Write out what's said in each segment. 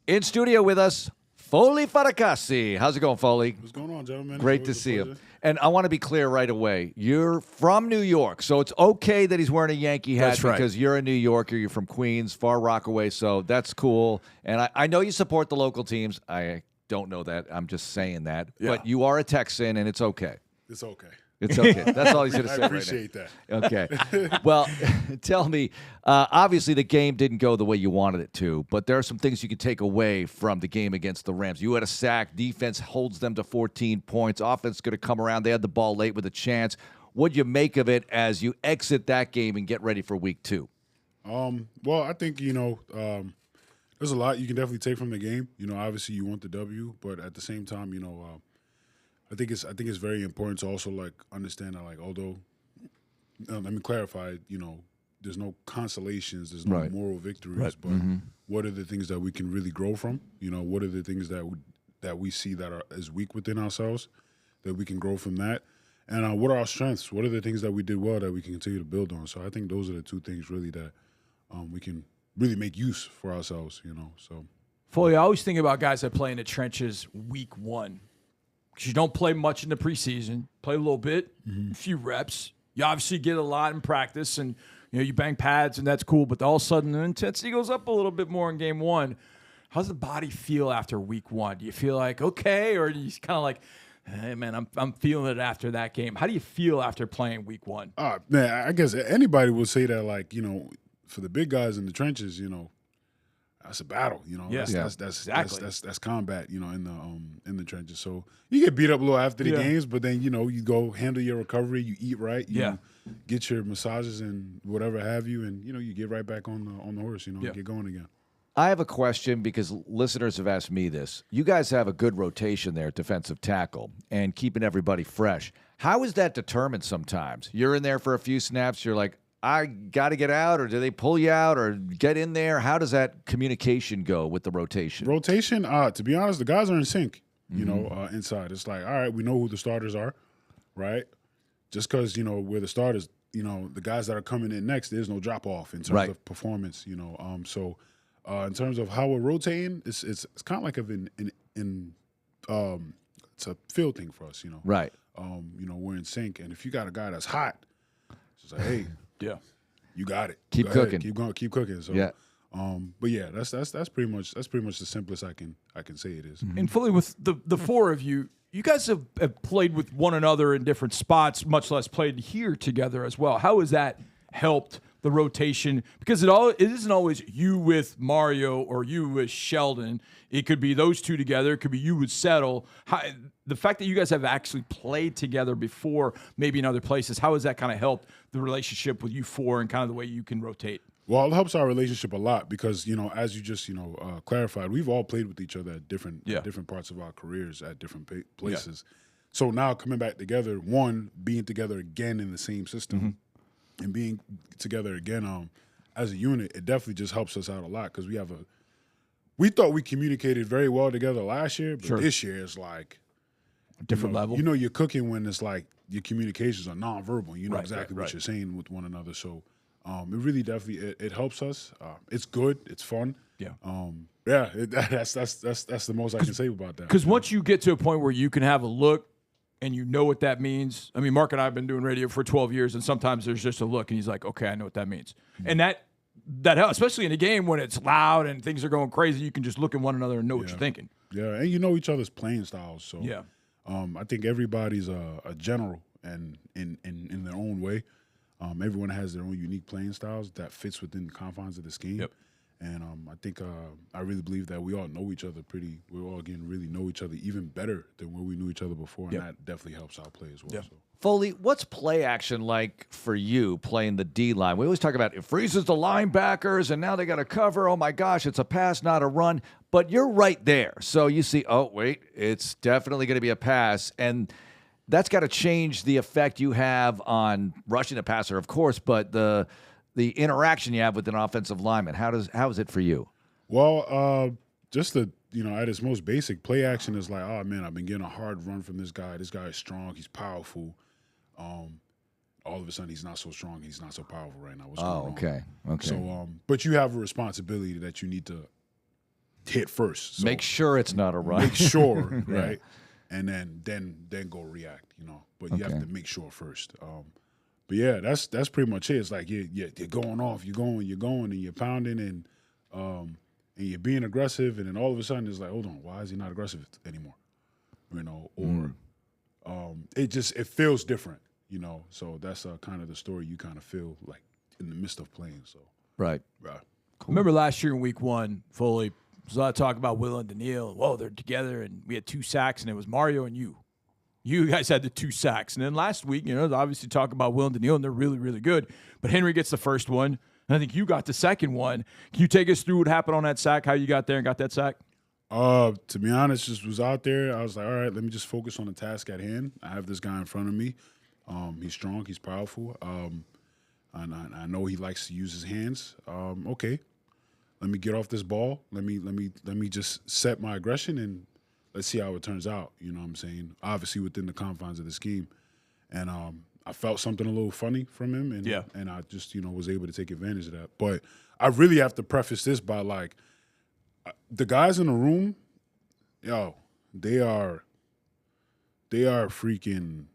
In studio with us, Foley Fatukasi. How's it going, Foley? What's going on, gentlemen? Great to see you. And I want to be clear right away. You're from New York, so it's okay that he's wearing a Yankee hat because you're a New Yorker. You're from Queens, Far Rockaway, so that's cool. And I know you support the local teams. I don't know that. I'm just saying that. Yeah. But you are a Texan, and it's okay. It's okay. It's okay. That's all he's going to say I appreciate right that. Okay. Well, tell me, obviously the game didn't go the way you wanted it to, but there are some things you can take away from the game against the Rams. You had a sack. Defense holds them to 14 points. Offense is going to come around. They had the ball late with a chance. What'd you make of it as you exit that game and get ready for week 2? Well, I think, there's a lot you can definitely take from the game. Obviously you want the W, but at the same time, I think it's very important to also understand that although let me clarify, there's no consolations, there's no moral victories, but what are the things that we can really grow from? What are the things that we see that is weak within ourselves that we can grow from that? And what are our strengths? What are the things that we did well that we can continue to build on? So I think those are the two things really that we can really make use for ourselves, So Foley, I always think about guys that play in the trenches week 1. Because you don't play much in the preseason, play a little bit, a few reps. You obviously get a lot in practice, and you bang pads, and that's cool. But all of a sudden, the intensity goes up a little bit more in game 1. How does the body feel after week 1? Do you feel like okay, or do you kind of like, hey man, I'm feeling it after that game? How do you feel after playing week 1? Man, I guess anybody would say that for the big guys in the trenches, that's a battle, that's combat, in the trenches. So you get beat up a little after the games, but then you go handle your recovery, you eat right, you get your massages and whatever have you, and you get right back on the horse, and get going again. I have a question because listeners have asked me this. You guys have a good rotation there at defensive tackle and keeping everybody fresh. How is that determined sometimes? You're in there for a few snaps, you're like, I got to get out, or do they pull you out or get in there? How does that communication go with the rotation? Rotation, to be honest, the guys are in sync, inside. It's like, all right, we know who the starters are, right? Just because, we're the starters, the guys that are coming in next, there's no drop-off in terms of performance, So in terms of how we're rotating, it's kind of like it's a field thing for us, Right. We're in sync. And if you got a guy that's hot, it's like, hey, yeah, you got it. Keep cooking. Keep going. Keep cooking. So, yeah. But yeah, that's pretty much the simplest I can say it is. And fully with the four of you, you guys have played with one another in different spots, much less played here together as well. How has that helped the rotation? Because it isn't always you with Mario or you with Sheldon. It could be those two together. It could be you with Settle. The fact that you guys have actually played together before, maybe in other places, how has that kind of helped the relationship with you four and kind of the way you can rotate? Well, it helps our relationship a lot because, as you just, clarified, we've all played with each other at different parts of our careers at different places. Yeah. So now coming back together, being together again in the same system and being together again as a unit, it definitely just helps us out a lot because we thought we communicated very well together last year, but this year it's like a different level. You're cooking when it's like your communications are nonverbal. You know exactly what you're saying with one another. So it really definitely it helps us. It's good. It's fun. Yeah. That's the most I can say about that. Because once you get to a point where you can have a look and you know what that means. I mean, Mark and I have been doing radio for 12 years, and sometimes there's just a look, and he's like, okay, I know what that means. And that helps, especially in a game when it's loud and things are going crazy. You can just look at one another and know what you're thinking. Yeah, and you know each other's playing styles. So I think everybody's a general and in their own way. Everyone has their own unique playing styles that fits within the confines of the scheme. Yep. And I think I really believe that we all know each other we all really know each other even better than where we knew each other before, and that definitely helps our play as well. So. Foley, what's play action like for you playing the D-line? We always talk about it freezes the linebackers, and now they got to cover. Oh, my gosh, it's a pass, not a run. But you're right there. So you see, oh, wait, it's definitely going to be a pass. And that's got to change the effect you have on rushing the passer, of course, but the interaction you have with an offensive lineman. How is it for you? Well, just at its most basic, play action is like, oh, man, I've been getting a hard run from this guy. This guy is strong. He's powerful. All of a sudden, he's not so strong. He's not so powerful right now. What's going on? Okay. So, but you have a responsibility that you need to hit first. So Make sure it's not a run. make sure, right? And then go react, But you have Okay. to make sure first. But yeah, that's pretty much it. It's like you're going off, you're going, and you're pounding, and you're being aggressive, and then all of a sudden it's like, hold on, why is he not aggressive anymore? Or it feels different, So that's kind of the story you kind of feel like in the midst of playing. So Right. right. Remember last year in week 1, Foley, there's a lot of talk about Will and Daniil. Whoa, they're together, and we had 2 sacks, and it was Mario and you. You guys had the 2 sacks. And then last week, obviously talk about Will and Daniil, and they're really, really good. But Henry gets the first one, and I think you got the second one. Can you take us through what happened on that sack, how you got there and got that sack? To be honest, just was out there. I was like, all right, let me just focus on the task at hand. I have this guy in front of me. He's strong. He's powerful. And I know he likes to use his hands. Okay, let me get off this ball. Let me just set my aggression and let's see how it turns out. You know what I'm saying? Obviously within the confines of the scheme. And I felt something a little funny from him, and I just was able to take advantage of that. But I really have to preface this by like, the guys in the room, they are freaking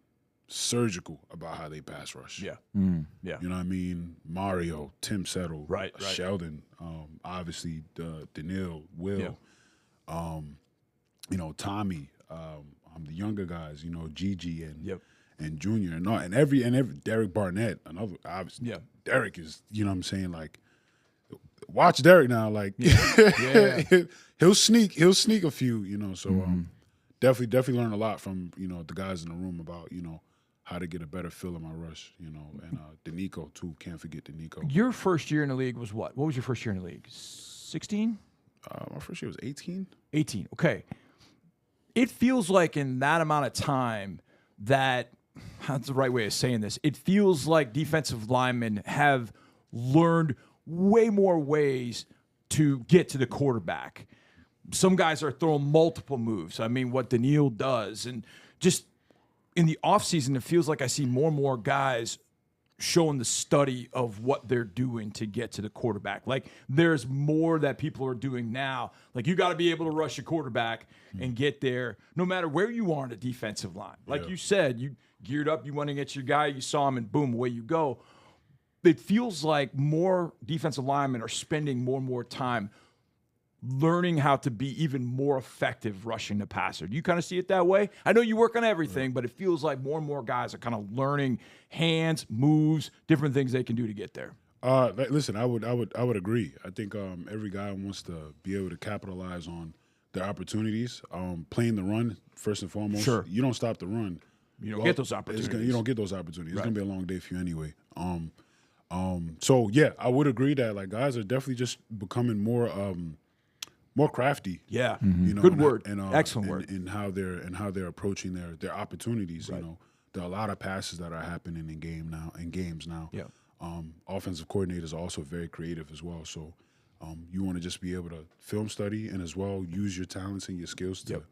surgical about how they pass rush. Yeah. Yeah. You know what I mean? Mario, Tim Settle, Right. Sheldon, obviously Daniil, Will, Tommy, the younger guys, Gigi and Junior and every Derek Barnett, another obviously. Yeah. Derek is, you know what I'm saying, like, watch Derek now, like he'll sneak a few, so definitely learn a lot from, the guys in the room about, how to get a better feel of my rush, and Danico too, can't forget Danico. Your first year in the league was what? What was your first year in the league? 16? My first year was 18. 18. Okay. It feels like in that amount of time that's the right way of saying this. It feels like defensive linemen have learned way more ways to get to the quarterback. Some guys are throwing multiple moves. I mean, what Daniil does. And just in the offseason, it feels like I see more and more guys showing the study of what they're doing to get to the quarterback. Like, there's more that people are doing now. Like, you got to be able to rush a quarterback and get there no matter where you are in the defensive line. Like you said, you geared up, you went to get your guy, you saw him, and boom, away you go. It feels like more defensive linemen are spending more and more time learning how to be even more effective rushing the passer. Do you kind of see it that way? I know you work on everything, but it feels like more and more guys are kind of learning hands, moves, different things they can do to get there. Listen, I would agree. I think every guy wants to be able to capitalize on their opportunities. Playing the run first and foremost. Sure. You don't stop the run. You don't get those opportunities. You don't get those opportunities. Right. It's gonna be a long day for you anyway. So yeah, I would agree that like guys are definitely just becoming more crafty. Yeah. Good word. And, excellent word. In how they're approaching their opportunities. Right. There are a lot of passes that are happening in games now. Yeah. Offensive coordinators are also very creative as well. So you want to just be able to film study and as well use your talents and your skills to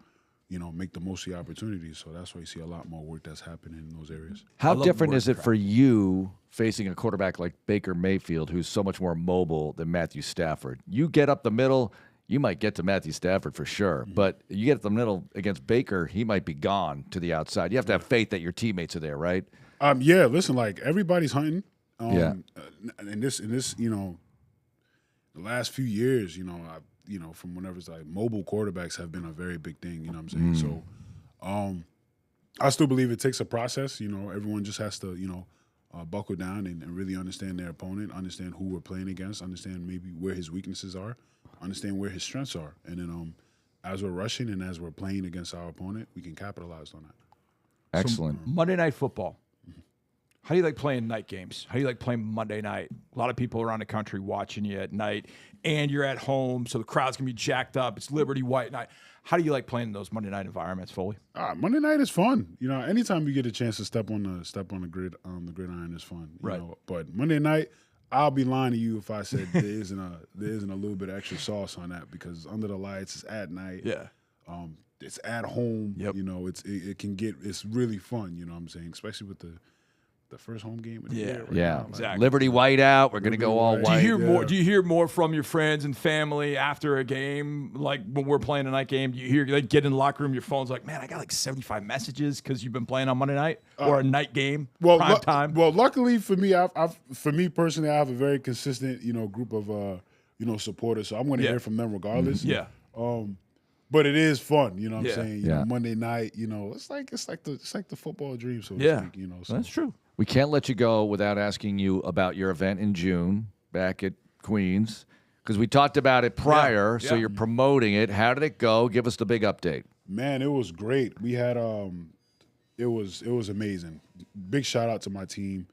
make the most of the opportunities. So that's why you see a lot more work that's happening in those areas. How love different the word is it for you facing a quarterback like Baker Mayfield, who's so much more mobile than Matthew Stafford? You get up the middle, you might get to Matthew Stafford for sure, but you get up the middle against Baker, he might be gone to the outside. You have to have faith that your teammates are there, right? Yeah, listen, like everybody's hunting. Yeah. In this, the last few years, from whenever it's like mobile quarterbacks have been a very big thing, you know what I'm saying? So I still believe it takes a process, everyone just has to, buckle down and really understand their opponent, understand who we're playing against, understand maybe where his weaknesses are, understand where his strengths are. And then as we're rushing and as we're playing against our opponent, we can capitalize on that. Excellent. So, Monday Night Football. How do you like playing night games? How do you like playing Monday night? A lot of people around the country watching you at night, and you're at home, so the crowd's going to be jacked up. It's Liberty White night. How do you like playing in those Monday night environments, Foley? Monday night is fun. Anytime you get a chance to step on the gridiron is fun. Right. But Monday night, I'll be lying to you if I said there isn't a little bit of extra sauce on that because under the lights, it's at night. Yeah. It's at home. Yep. It's really fun. You know what I'm saying, especially with the the first home game of the Yeah. year. Right Yeah, now. Like, exactly. Liberty White Out. We're going to go all Liberty Do white. you hear more? yeah. Do you hear more from your friends and family after a game? Like when we're playing a night game, do you hear like get in the locker room? Your phone's like, man, I got like 75 messages because you've been playing on Monday night or a night game, prime time. Well, luckily for me, for me personally, I have a very consistent, group of supporters. So I'm going to hear from them regardless. Yeah. But it is fun, you know what Yeah. I'm saying? Yeah. Monday night, it's like the football dream, so to Yeah. speak, So. That's true. We can't let you go without asking you about your event in June back at Queens because we talked about it prior, so Yeah. you're promoting it. How did it go? Give us the big update. Man, it was great. We had it was amazing. Big shout out to my team.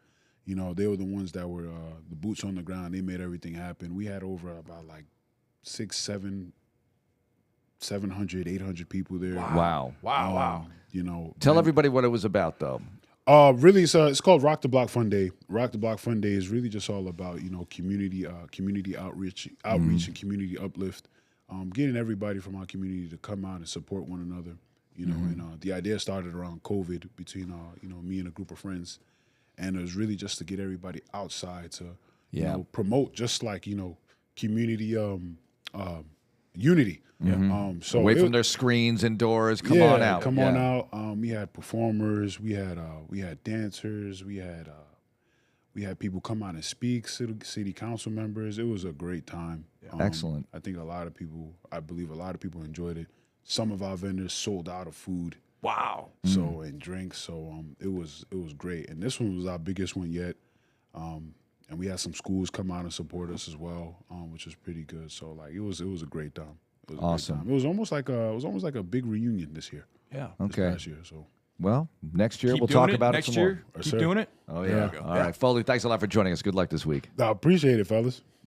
They were the ones that were the boots on the ground. They made everything happen. We had over about like 700, 800 people there. Wow. Wow. Tell everybody what it was about, though. Really, it's called Rock the Block Funday. Rock the Block Funday is really just all about community outreach, and community uplift, getting everybody from our community to come out and support one another. And the idea started around COVID between me and a group of friends, and it was really just to get everybody outside to promote just like community unity. So Away from their screens indoors. Come on out. Come on out. We had performers. We had dancers. We had people come out and speak. City council members. It was a great time. Excellent. I believe a lot of people enjoyed it. Some of our vendors sold out of food. Wow. So and drinks. So it was great. And this one was our biggest one yet. And we had some schools come out and support us as well, which was pretty good. So like it was a great time. It was Awesome. A great time. It was almost like a big reunion this year. Yeah. This past year. So Well, next year Keep we'll doing talk it. about next it some year. more. Keep sir. doing it. Oh, yeah. All right. Foley, thanks a lot for joining us. Good luck this week. I appreciate it, fellas.